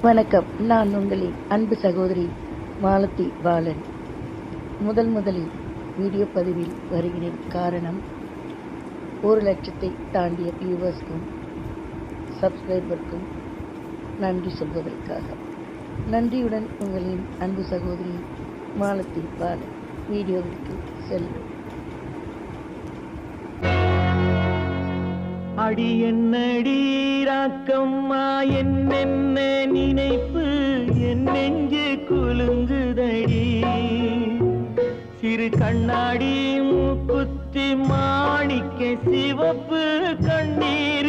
வணக்கம். நான் உங்களின் அன்பு சகோதரி மாலதி பாலன். முதலில் வீடியோ பதிவில் வருகிறேன். காரணம் 1,00,000 தாண்டிய வியூவர்ஸ்க்கும் சப்ஸ்கிரைபருக்கும் நன்றி சொல்வதற்காக. நன்றியுடன் உங்களின் அன்பு சகோதரி மாலதி பாலன். வீடியோவிற்கு செல்வோம். அடி என்னடி ராக்கம்மா என்னென்ன நினைப்பு என் நெஞ்சு குலுங்குதடி. சிறு கண்ணாடி மூக்குத்தி மாணிக்க சிவப்பு கண்ணீர்